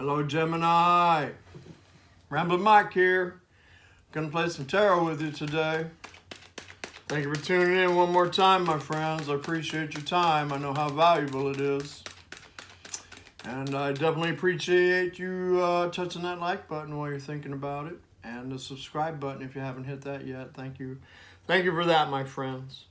Hello, Gemini. Ramblin Mike here. Gonna play some tarot with you today. Thank you for tuning in one more time, my friends. I appreciate your time. I know how valuable it is. And I definitely appreciate you touching that like button while you're thinking about it. And the subscribe button if you haven't hit that yet. Thank you. Thank you for that, my friends.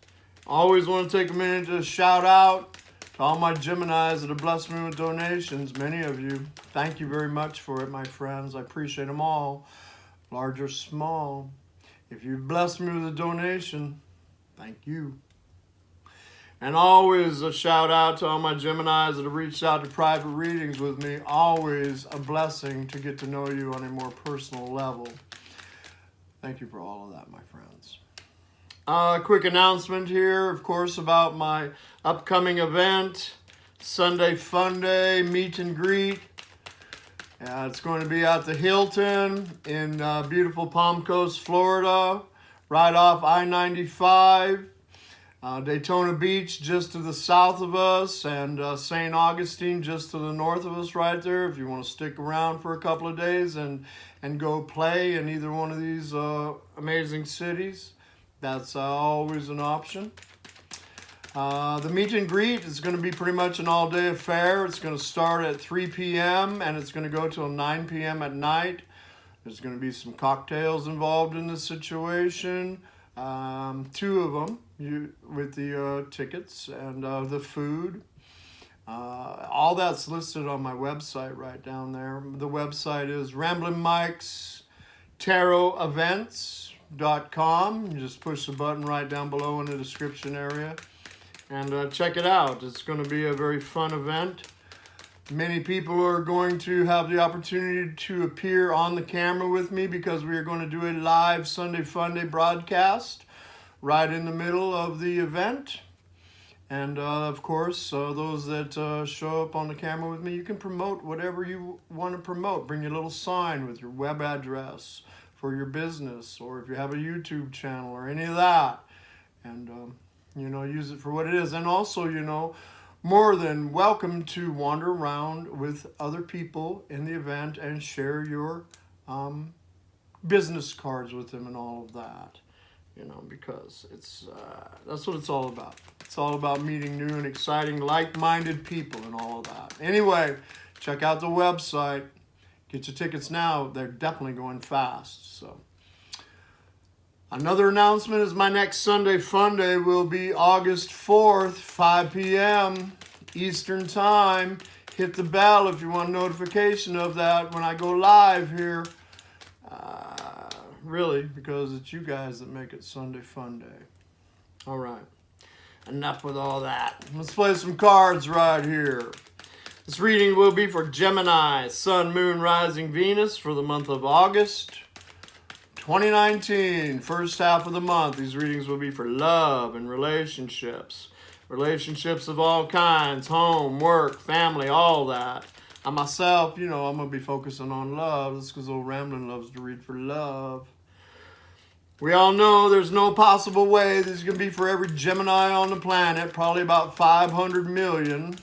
Always want to take a minute to shout out to all my Geminis that have blessed me with donations. Many of you. Thank you very much for it, my friends. I appreciate them all, large or small. If you've blessed me with a donation, thank you. And always a shout out to all my Geminis that have reached out to private readings with me. Always a blessing to get to know you on a more personal level. Thank you for all of that, my friends. Quick announcement here, of course, about my upcoming event, Sunday Fun Day Meet and Greet. It's going to be at the Hilton in beautiful Palm Coast, Florida, right off I-95. Daytona Beach just to the south of us, and St. Augustine just to the north of us right there. If you want to stick around for a couple of days and go play in either one of these amazing cities, that's always an option. The meet and greet is going to be pretty much an all-day affair. It's going to start at 3 p.m. and it's going to go till 9 p.m. at night. There's going to be some cocktails involved in this situation. 2 of them with the tickets and the food. All that's listed on my website right down there. The website is ramblinmikestaroevents.com. You just push the button right down below in the description area and check it out. It's going to be a very fun event. Many people are going to have the opportunity to appear on the camera with me because we are going to do a live Sunday Fun Day broadcast right in the middle of the event. And of course, those that show up on the camera with me, you can promote whatever you want to promote. Bring your little sign with your web address for your business, or if you have a YouTube channel or any of that. And, use it for what it is. And also, more than welcome to wander around with other people in the event and share your business cards with them and all of that. Because it's that's what it's all about. It's all about meeting new and exciting, like-minded people and all of that. Anyway, check out the website. Get your tickets now. They're definitely going fast. So, another announcement is my next Sunday Fun Day will be August 4th, 5 p.m. Eastern Time. Hit the bell if you want a notification of that when I go live here. Really, because it's you guys that make it Sunday Fun Day. All right, enough with all that. Let's play some cards right here. This reading will be for Gemini, Sun, Moon, Rising, Venus for the month of August 2019. First half of the month. These readings will be for love and relationships. Relationships of all kinds, home, work, family, all that. I myself, I'm going to be focusing on love. That's because old Ramblin loves to read for love. We all know there's no possible way this is going to be for every Gemini on the planet. Probably about 500 million,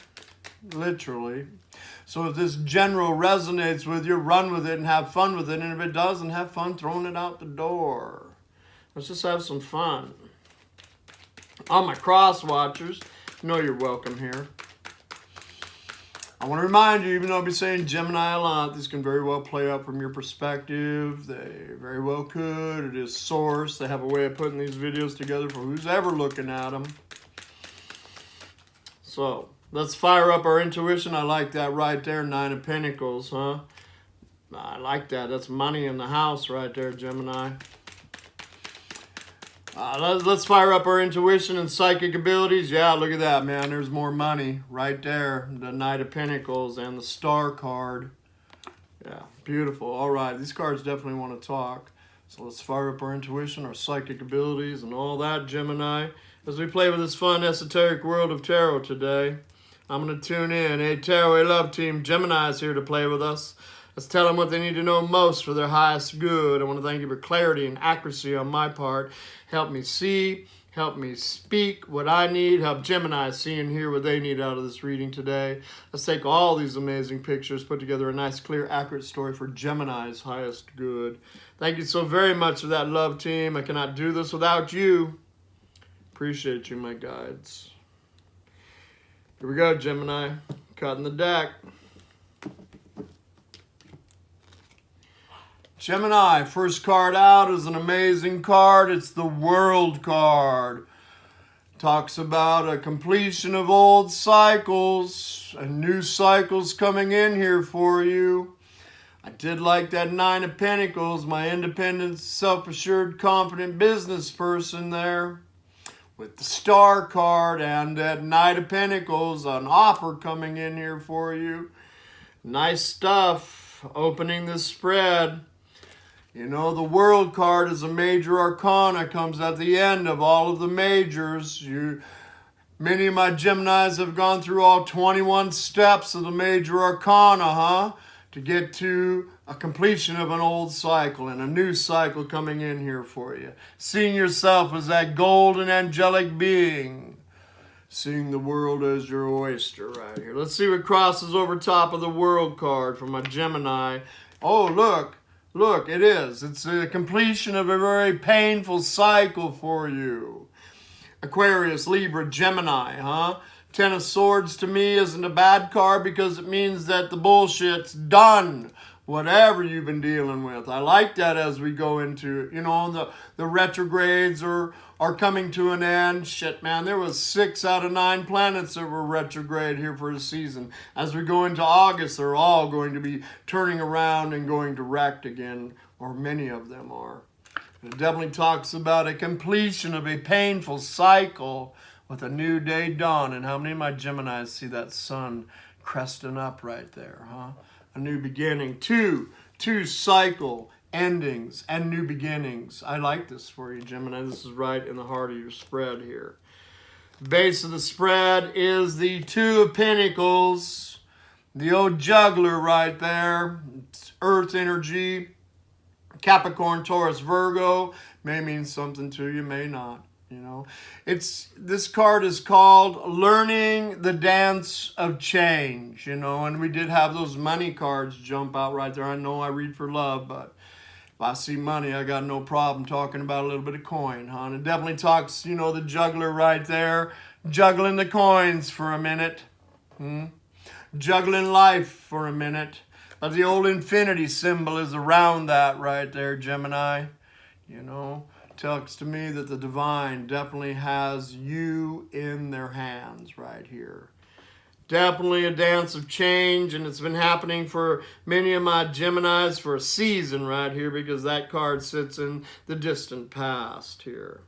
literally. So if this general resonates with you, run with it and have fun with it. And if it doesn't, have fun throwing it out the door. Let's just have some fun. All my cross watchers, you're welcome here. I want to remind you, even though I'll be saying Gemini a lot, this can very well play out from your perspective. They very well could. It is source. They have a way of putting these videos together for who's ever looking at them. So, let's fire up our intuition. I like that right there, 9 of Pentacles, huh? I like that. That's money in the house right there, Gemini. Let's fire up our intuition and psychic abilities. Yeah, look at that, man. There's more money right there. The Knight of Pentacles and the Star card. Yeah, beautiful. All right, these cards definitely want to talk. So let's fire up our intuition, our psychic abilities, and all that, Gemini, as we play with this fun esoteric world of tarot today. I'm going to tune in. Hey, Tarot, hey, Love Team. Gemini's here to play with us. Let's tell them what they need to know most for their highest good. I want to thank you for clarity and accuracy on my part. Help me see, Help me speak what I need. Help Gemini see and hear what they need out of this reading today. Let's take all these amazing pictures, put together a nice, clear, accurate story for Gemini's highest good. Thank you so very much for that, love team. I cannot do this without you. Appreciate you, my guides. Here we go, Gemini. Cutting the deck. Gemini, first card out is an amazing card. It's the World card. Talks about a completion of old cycles and new cycles coming in here for you. I did like that Nine of Pentacles, my independent, self-assured, confident business person there. With the Star card and that Knight of Pentacles, an offer coming in here for you. Nice stuff. Opening this spread. You know, the World card is a major arcana, comes at the end of all of the majors. Many of my Geminis have gone through all 21 steps of the major arcana, to get to a completion of an old cycle and a new cycle coming in here for you. Seeing yourself as that golden angelic being. Seeing the world as your oyster right here. Let's see what crosses over top of the World card for my Gemini. Oh, look. Look, it is. It's a completion of a very painful cycle for you. Aquarius, Libra, Gemini, Ten of Swords to me isn't a bad card because it means that the bullshit's done. Whatever you've been dealing with. I like that as we go into, the retrogrades are coming to an end. Shit, man, there was 6 out of 9 planets that were retrograde here for a season. As we go into August, they're all going to be turning around and going direct again, or many of them are. It definitely talks about a completion of a painful cycle with a new day dawn. And how many of my Geminis see that sun cresting up right there, A new beginning. Two cycle endings and new beginnings. I like this for you, Gemini. This is right in the heart of your spread here. Base of the spread is the Two of Pentacles. The old juggler right there. It's Earth energy. Capricorn, Taurus, Virgo. May mean something to you, may not. This card is called Learning the Dance of Change, and we did have those money cards jump out right there. I know I read for love, but if I see money, I got no problem talking about a little bit of coin, And it definitely talks, the juggler right there, juggling the coins for a minute, juggling life for a minute. But the old infinity symbol is around that right there, Gemini, Talks to me that the divine definitely has you in their hands right here. Definitely a dance of change, and it's been happening for many of my Geminis for a season right here because that card sits in the distant past here.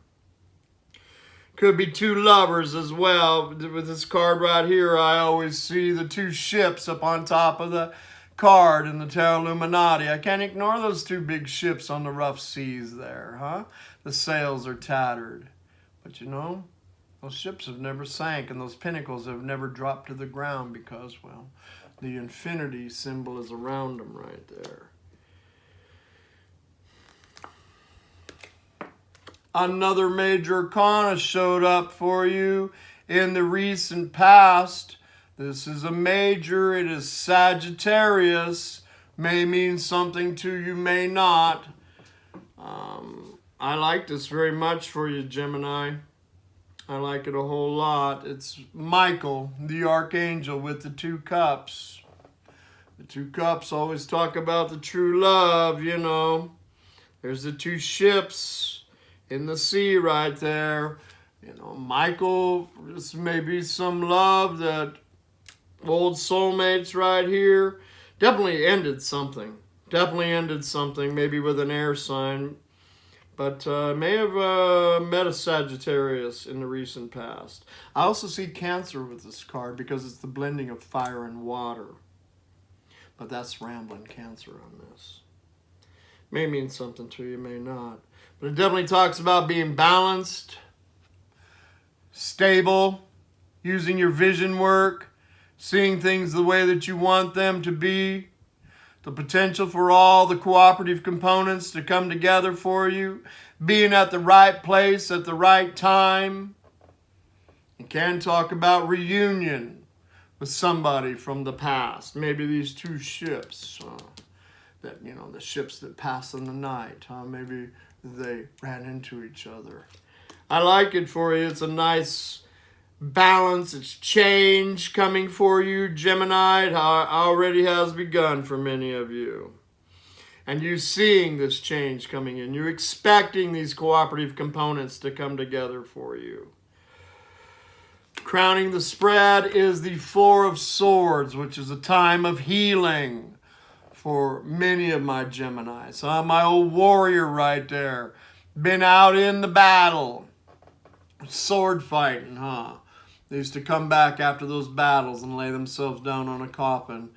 Could be two lovers as well. With this card right here, I always see the two ships up on top of the card in the Tarot Illuminati. I can't ignore those two big ships on the rough seas there, The sails are tattered. But those ships have never sank and those pinnacles have never dropped to the ground because, well, the infinity symbol is around them right there. Another major arcana showed up for you in the recent past. This is a major. It is Sagittarius. May mean something to you, may not. I like this very much for you, Gemini. I like it a whole lot. It's Michael, the Archangel, with the 2 cups. The 2 cups always talk about the true love, There's the 2 ships in the sea right there. Michael, this may be some love that old soulmates right here. Definitely ended something. Maybe with an air sign. But may have met a Sagittarius in the recent past. I also see Cancer with this card because it's the blending of fire and water. But that's Ramblin' Cancer on this. May mean something to you, may not. But it definitely talks about being balanced, stable, using your vision work, seeing things the way that you want them to be. The potential for all the cooperative components to come together for you. Being at the right place at the right time. You can talk about reunion with somebody from the past. Maybe these two ships, that, you know, the ships that pass in the night. Maybe they ran into each other. I like it for you. It's a nice balance. It's change coming for you, Gemini. It already has begun for many of you. And you seeing this change coming in. You're expecting these cooperative components to come together for you. Crowning the spread is the Four of Swords, which is a time of healing for many of my Geminis. My old warrior right there. Been out in the battle. Sword fighting, They used to come back after those battles and lay themselves down on a coffin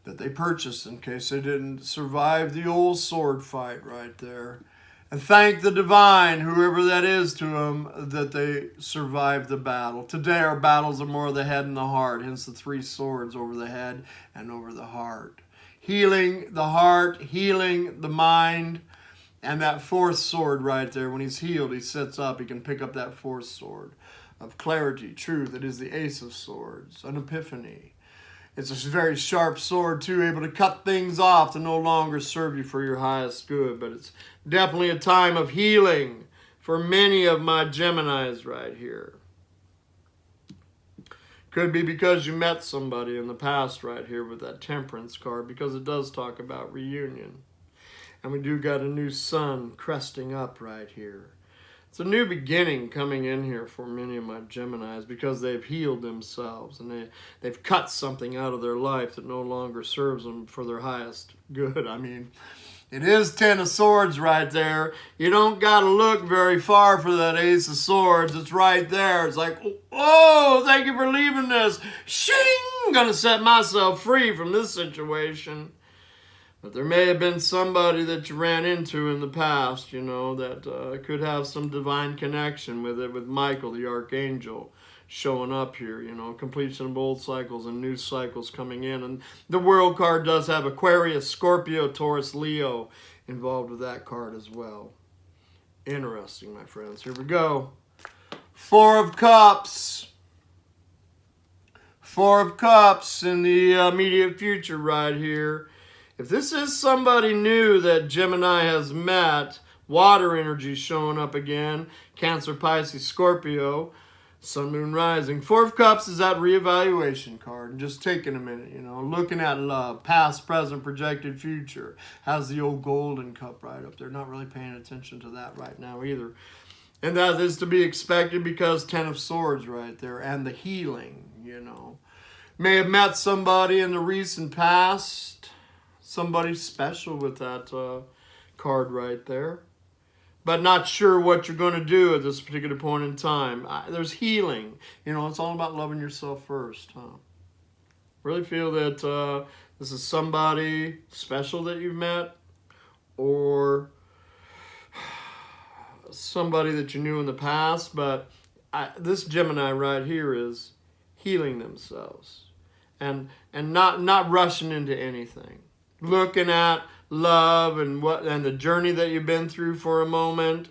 that they purchased in case they didn't survive the old sword fight right there. And thank the divine, whoever that is to them, that they survived the battle. Today our battles are more of the head and the heart, hence the three swords over the head and over the heart. Healing the heart, healing the mind, and that fourth sword right there, when he's healed, he sits up, he can pick up that fourth sword of clarity, truth. It is the Ace of Swords, an epiphany. It's a very sharp sword, too, able to cut things off to no longer serve you for your highest good. But it's definitely a time of healing for many of my Geminis right here. Could be because you met somebody in the past right here with that Temperance card, because it does talk about reunion. And we do got a new sun cresting up right here. It's a new beginning coming in here for many of my Geminis because they've healed themselves and they've cut something out of their life that no longer serves them for their highest good. I mean, it is Ten of Swords right there. You don't got to look very far for that Ace of Swords. It's right there. It's like, oh, thank you for leaving this. Shing! I'm going to set myself free from this situation. But there may have been somebody that you ran into in the past, you know, that could have some divine connection with it, with Michael, the Archangel, showing up here, you know, completion of old cycles and new cycles coming in. And the World card does have Aquarius, Scorpio, Taurus, Leo involved with that card as well. Interesting, my friends. Here we go. Four of Cups. Four of Cups in the immediate future right here. If this is somebody new that Gemini has met, water energy showing up again, Cancer, Pisces, Scorpio, Sun, Moon, Rising. Four of Cups is that reevaluation card. Just taking a minute, you know, looking at love, past, present, projected, future. Has the old Golden Cup right up there. Not really paying attention to that right now either. And that is to be expected because Ten of Swords right there and the healing, you know. May have met somebody in the recent past. Somebody special with that card right there. But not sure what you're going to do at this particular point in time. There's healing. You know, it's all about loving yourself first. Really feel that this is somebody special that you've met. Or somebody that you knew in the past. But this Gemini right here is healing themselves. And not rushing into anything. Looking at love and the journey that you've been through for a moment.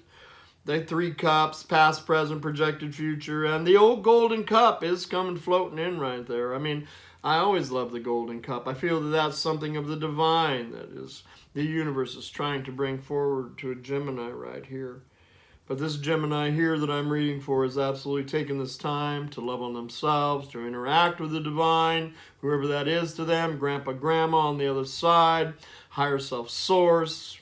The Three Cups, past, present, projected, future. And the old Golden Cup is coming floating in right there. I mean, I always love the Golden Cup. I feel that that's something of the divine that is the universe is trying to bring forward to a Gemini right here. But this Gemini here that I'm reading for is absolutely taking this time to love on themselves, to interact with the divine, whoever that is to them, grandpa, grandma on the other side, higher self source,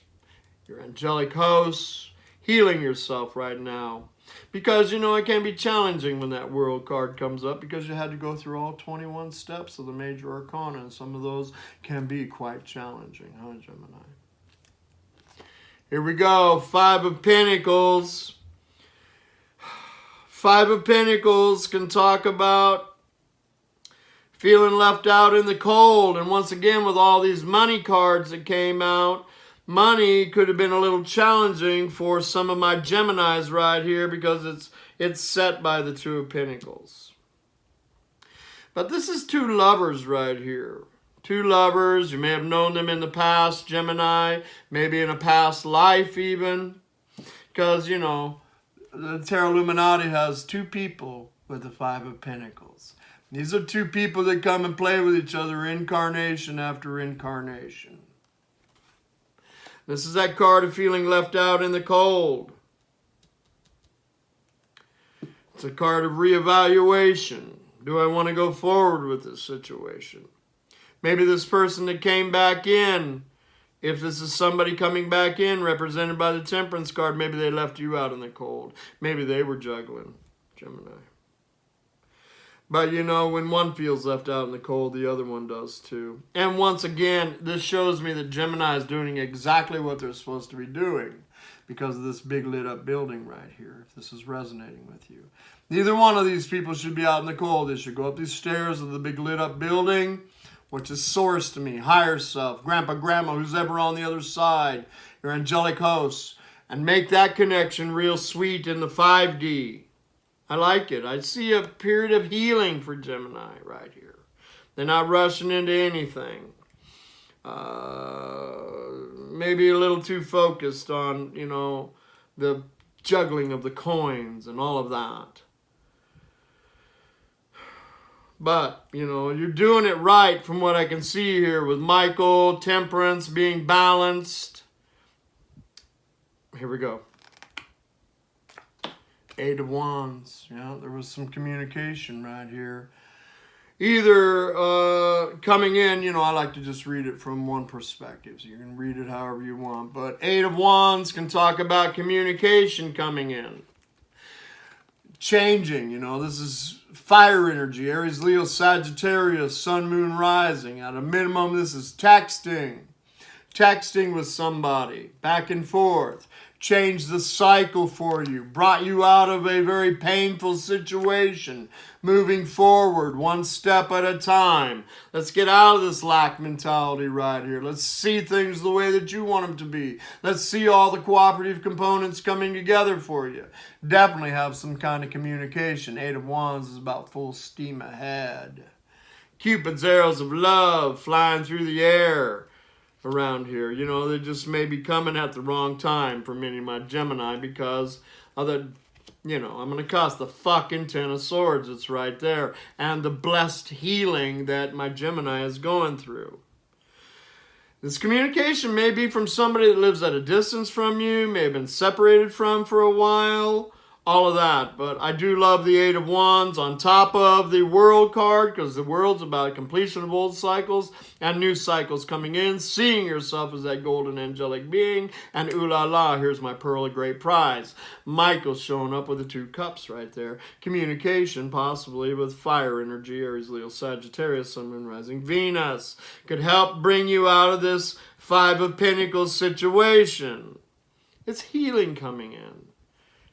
your angelic hosts, healing yourself right now. Because, you know, it can be challenging when that World card comes up because you had to go through all 21 steps of the major arcana, and some of those can be quite challenging, huh, Gemini? Here we go, Five of Pentacles. Five of Pentacles can talk about feeling left out in the cold. And once again, with all these money cards that came out, money could have been a little challenging for some of my Geminis right here because it's set by the Two of Pentacles. But this is two lovers right here. Two lovers. You may have known them in the past, Gemini. Maybe in a past life even. Because, you know, the Tarot Illuminati has two people with the Five of Pentacles. These are two people that come and play with each other incarnation after incarnation. This is that card of feeling left out in the cold. It's a card of reevaluation. Do I want to go forward with this situation? Maybe this person that came back in, if this is somebody coming back in represented by the Temperance card, maybe they left you out in the cold. Maybe they were juggling, Gemini. But you know, when one feels left out in the cold, the other one does too. And once again, this shows me that Gemini is doing exactly what they're supposed to be doing because of this big lit up building right here, if this is resonating with you. Neither one of these people should be out in the cold. They should go up these stairs of the big lit up building, which is source to me, higher self, grandpa, grandma, who's ever on the other side, your angelic hosts, and make that connection real sweet in the 5D. I like it. I see a period of healing for Gemini right here. They're not rushing into anything. Maybe a little too focused on, you know, the juggling of the coins and all of that. But, you know, you're doing it right from what I can see here with Michael, Temperance, being balanced. Here we go. Eight of Wands. Yeah, there was some communication right here. Either coming in, you know, I like to just read it from one perspective. So you can read it however you want. But Eight of Wands can talk about communication coming in. Changing, you know, this is fire energy. Aries, Leo, Sagittarius, Sun, Moon, Rising. At a minimum, this is texting. Texting with somebody. Back and forth. Changed the cycle for you. Brought you out of a very painful situation. Moving forward, one step at a time. Let's get out of this lack mentality right here. Let's see things the way that you want them to be. Let's see all the cooperative components coming together for you. Definitely have some kind of communication. Eight of Wands is about full steam ahead. Cupid's arrows of love flying through the air around here. You know, they just may be coming at the wrong time for many of my Gemini because of the, you know, I'm going to cuss the fucking Ten of Swords. It's right there. And the blessed healing that my Gemini is going through. This communication may be from somebody that lives at a distance from you, may have been separated from for a while, all of that. But I do love the Eight of Wands on top of the World card because the World's about completion of old cycles and new cycles coming in, seeing yourself as that golden angelic being, and ooh la la, here's my pearl of great prize. Michael's showing up with the Two Cups right there. Communication possibly with fire energy, Aries, Leo, Sagittarius, Sun, Moon, Rising, Venus. Could help bring you out of this Five of Pentacles situation. It's healing coming in.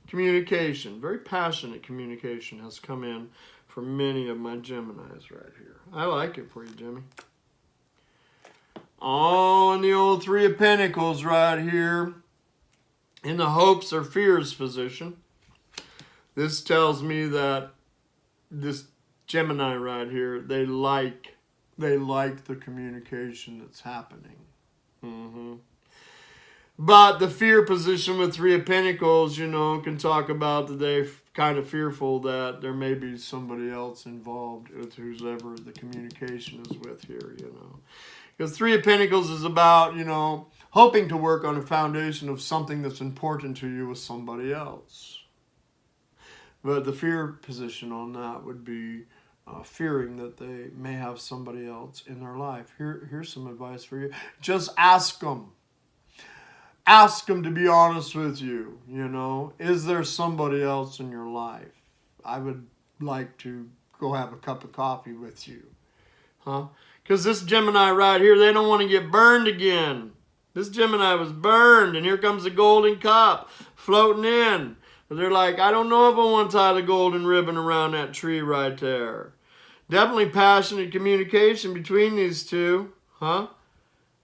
Communication, very passionate communication has come in for many of my Geminis right here. I like it for you, Jimmy. Oh, and the old Three of Pentacles right here in the hopes or fears position. This tells me that this Gemini right here, they like the communication that's happening. But the fear position with Three of Pentacles, you know, can talk about that they're kind of fearful that there may be somebody else involved with whoever the communication is with here, you know. Because Three of Pentacles is about, you know, hoping to work on a foundation of something that's important to you with somebody else. But the fear position on that would be fearing that they may have somebody else in their life. Here's some advice for you. Just ask them. Ask them to be honest with you, you know. Is there somebody else in your life? I would like to go have a cup of coffee with you. Huh? Because this Gemini right here, they don't want to get burned again. This Gemini was burned, and here comes the golden cup floating in. They're like, I don't know if I want to tie the golden ribbon around that tree right there. Definitely passionate communication between these two. Huh?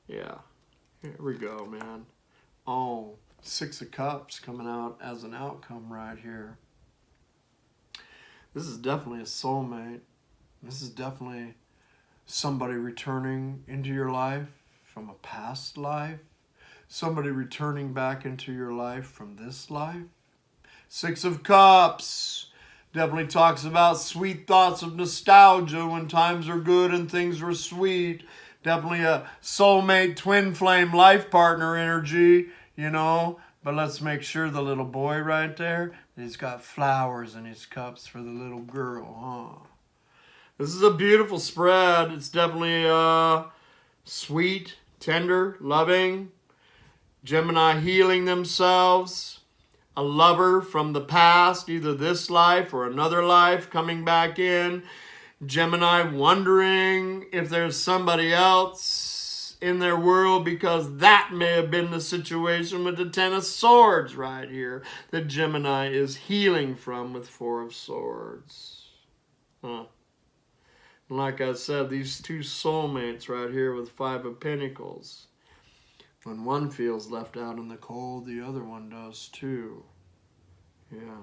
Yeah. Here we go, man. Oh, Six of Cups coming out as an outcome right here. This is definitely a soulmate. This is definitely somebody returning into your life from a past life, somebody returning back into your life from this life. Six of Cups definitely talks about sweet thoughts of nostalgia when times are good and things were sweet. Definitely a soulmate, twin flame, life partner energy, you know. But let's make sure the little boy right there, he's got flowers in his cups for the little girl, huh? This is a beautiful spread. It's definitely sweet, tender, loving. Gemini healing themselves. A lover from the past, either this life or another life, coming back in. Gemini wondering if there's somebody else in their world, because that may have been the situation with the Ten of Swords right here that Gemini is healing from with Four of Swords. Huh. Like I said, these two soulmates right here with Five of Pentacles. When one feels left out in the cold, the other one does too. Yeah.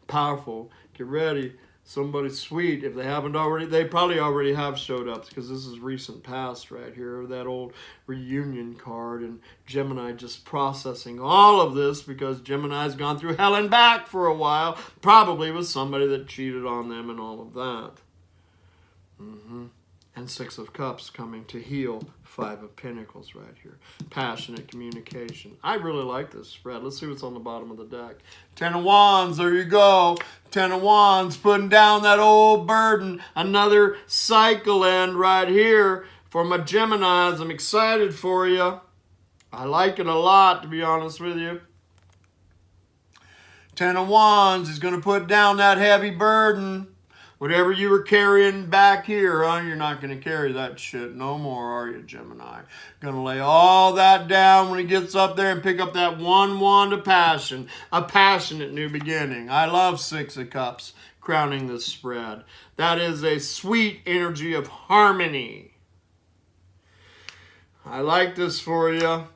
Powerful. Get ready. Somebody sweet. If they haven't already, they probably already have showed up, because this is recent past right here. That old reunion card, and Gemini just processing all of this because Gemini's gone through hell and back for a while. Probably with somebody that cheated on them and all of that. And Six of Cups coming to heal Five of Pentacles right here. Passionate communication. I really like this spread. Let's see what's on the bottom of the deck. Ten of Wands, there you go. Ten of Wands, putting down that old burden. Another cycle end right here for my Geminis. I'm excited for you. I like it a lot, to be honest with you. Ten of Wands is going to put down that heavy burden. Whatever you were carrying back here, you're not going to carry that shit no more, are you, Gemini? Going to lay all that down when he gets up there and pick up that one wand of passion. A passionate new beginning. I love Six of Cups crowning this spread. That is a sweet energy of harmony. I like this for you.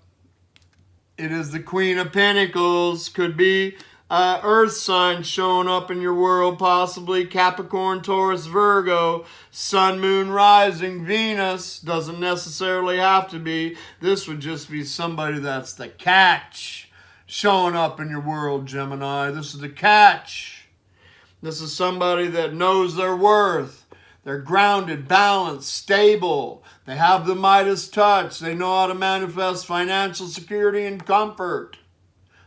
It is the Queen of Pentacles. Could be Earth sign showing up in your world, possibly Capricorn, Taurus, Virgo, Sun, Moon, Rising, Venus. Doesn't necessarily have to be. This would just be somebody that's the catch showing up in your world, Gemini. This is the catch. This is somebody that knows their worth. They're grounded, balanced, stable. They have the Midas touch. They know how to manifest financial security and comfort.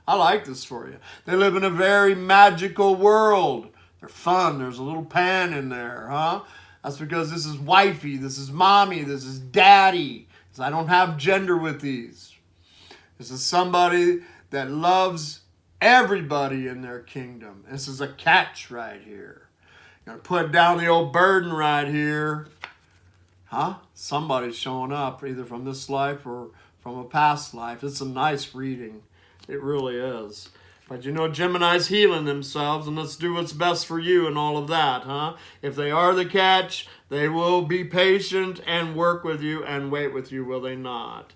I like this for you. They live in a very magical world. They're fun. There's a little pan in there, huh? That's because this is wifey, this is mommy, this is daddy. I don't have gender with these. This is somebody that loves everybody in their kingdom. This is a catch right here. You're going to put down the old burden right here. Huh? Somebody's showing up either from this life or from a past life. It's a nice reading. It really is. But you know, Gemini's healing themselves, and let's do what's best for you and all of that, huh? If they are the catch, they will be patient and work with you and wait with you, will they not?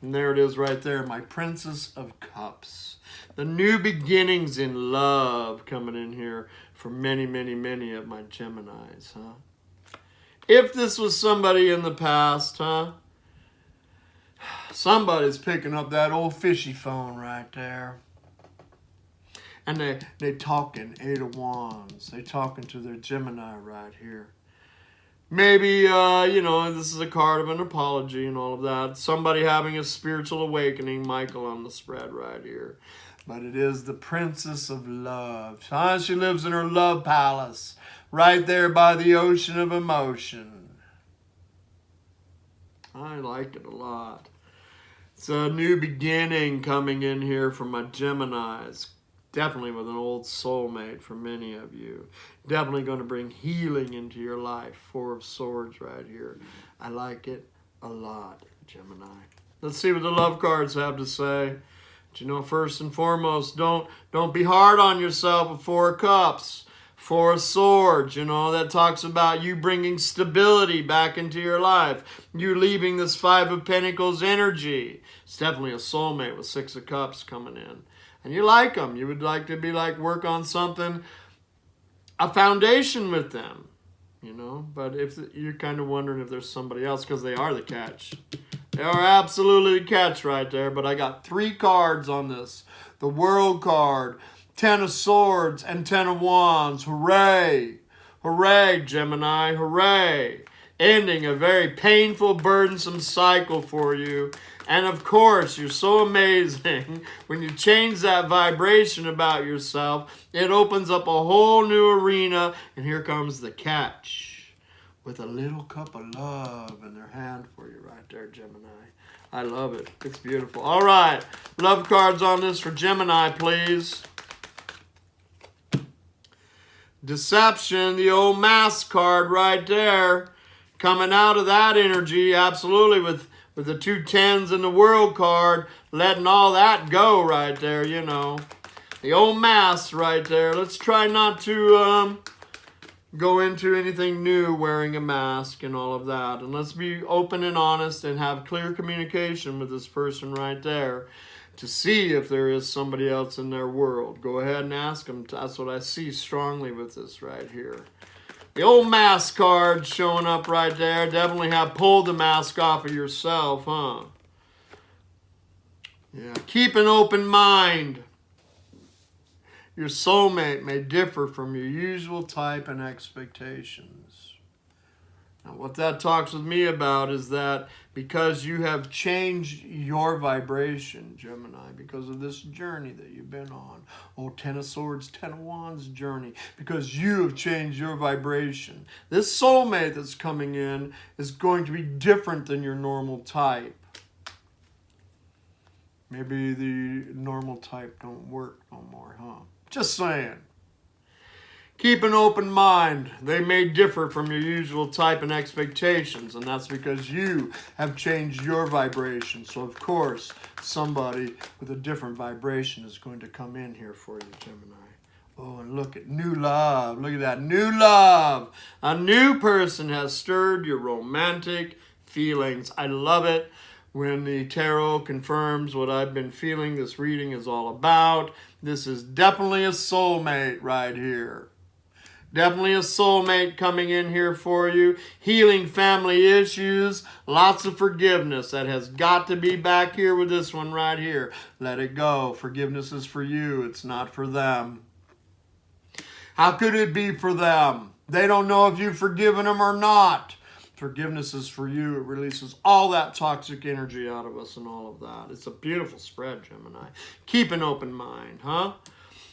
And there it is right there, my Princess of Cups. The new beginnings in love coming in here for many, many, many of my Geminis, huh? If this was somebody in the past, huh? Somebody's picking up that old fishy phone right there. And they talking, Eight of Wands. They talking to their Gemini right here. Maybe, you know, this is a card of an apology and all of that. Somebody having a spiritual awakening, Michael on the spread right here. But it is the Princess of Love. Huh? She lives in her love palace right there by the ocean of emotion. I like it a lot. It's a new beginning coming in here for my Geminis. Definitely with an old soulmate for many of you. Definitely going to bring healing into your life. Four of Swords right here. I like it a lot, Gemini. Let's see what the love cards have to say. But you know, first and foremost, don't be hard on yourself with Four of Cups. Four of Swords, you know, that talks about you bringing stability back into your life. You leaving this Five of Pentacles energy. It's definitely a soulmate with Six of Cups coming in. And you like them. You would like to be like work on something, a foundation with them. you know. But if you're kind of wondering if there's somebody else, because they are the catch. They are absolutely the catch right there. But I got 3 cards on this. The World card, 10 of Swords, and 10 of Wands. Hooray! Hooray, Gemini, hooray! Ending a very painful, burdensome cycle for you. And of course, you're so amazing. When you change that vibration about yourself, it opens up a whole new arena. And here comes the catch with a little cup of love in their hand for you right there, Gemini. I love it. It's beautiful. All right. Love cards on this for Gemini, please. Deception, the old mask card right there. Coming out of that energy, absolutely, with the 2 10s and the World card, letting all that go right there, you know. The old mask right there. Let's try not to go into anything new wearing a mask and all of that. And let's be open and honest and have clear communication with this person right there to see if there is somebody else in their world. Go ahead and ask them. That's what I see strongly with this right here. The old mask card showing up right there. Definitely have pulled the mask off of yourself, huh? Yeah. Keep an open mind. Your soulmate may differ from your usual type and expectations. Now, what that talks with me about is that because you have changed your vibration, Gemini, because of this journey that you've been on, 10 of Swords, 10 of Wands journey, because you have changed your vibration. This soulmate that's coming in is going to be different than your normal type. Maybe the normal type don't work no more, huh? Just saying. Keep an open mind. They may differ from your usual type and expectations, and that's because you have changed your vibration. So, of course, somebody with a different vibration is going to come in here for you, Gemini. Oh, and look at new love. Look at that. New love. A new person has stirred your romantic feelings. I love it when the tarot confirms what I've been feeling this reading is all about. This is definitely a soulmate right here. Definitely a soulmate coming in here for you. Healing family issues. Lots of forgiveness. That has got to be back here with this one right here. Let it go. Forgiveness is for you. It's not for them. How could it be for them? They don't know if you've forgiven them or not. Forgiveness is for you. It releases all that toxic energy out of us and all of that. It's a beautiful spread, Gemini. Keep an open mind, huh?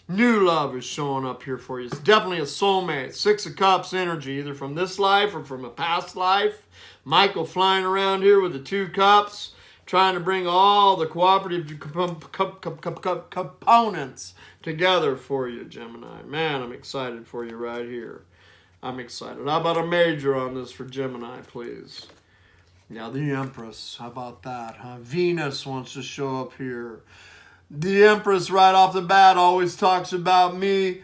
New love is showing up here for you. It's definitely a soulmate. 6 of Cups energy, either from this life or from a past life. Michael flying around here with the 2 cups, trying to bring all the cooperative components together for you, Gemini. Man, I'm excited for you right here. I'm excited. How about a major on this for Gemini, please? Now, the Empress. How about that, huh? Venus wants to show up here. The Empress right off the bat always talks about me.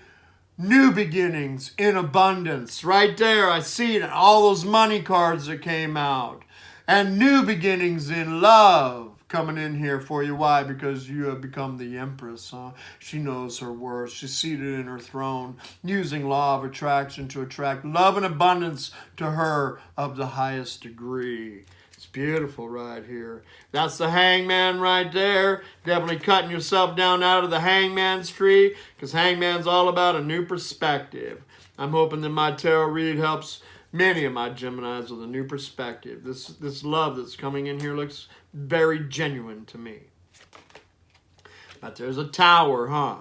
New beginnings in abundance. Right there, I see it. All those money cards that came out. And new beginnings in love coming in here for you. Why? Because you have become the Empress, huh? She knows her worth. She's seated in her throne, using law of attraction to attract love and abundance to her of the highest degree. It's beautiful right here. That's the Hangman right there. Definitely cutting yourself down out of the Hangman's tree, because Hangman's all about a new perspective. I'm hoping that my tarot read helps many of my Geminis with a new perspective. This love that's coming in here looks very genuine to me. But there's a Tower, huh?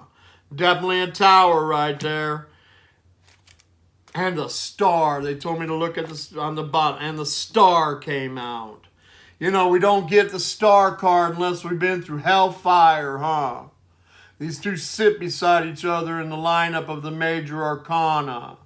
Definitely a Tower right there. And the Star. They told me to look at this on the bottom. And the Star came out. You know, we don't get the Star card unless we've been through hellfire, huh? These two sit beside each other in the lineup of the major arcana.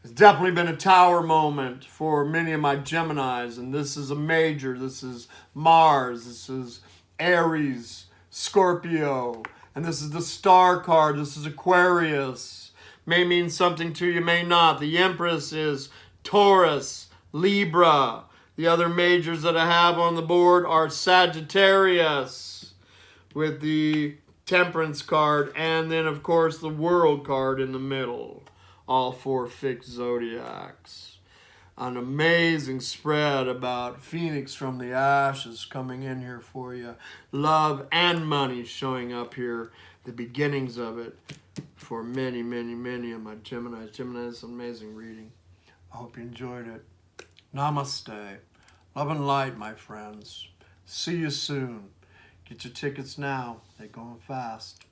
It's definitely been a Tower moment for many of my Geminis. And this is a major. This is Mars. This is Aries, Scorpio. And this is the Star card. This is Aquarius. May mean something to you, may not. The Empress is Taurus, Libra. The other majors that I have on the board are Sagittarius with the Temperance card, and then, of course, the World card in the middle. All 4 fixed zodiacs. an amazing spread about Phoenix from the ashes coming in here for you. Love and money showing up here, the beginnings of it for many, many, many of my Geminis. Gemini is an amazing reading. I hope you enjoyed it. Namaste. Love and light, my friends. See you soon. Get your tickets now. They're going fast.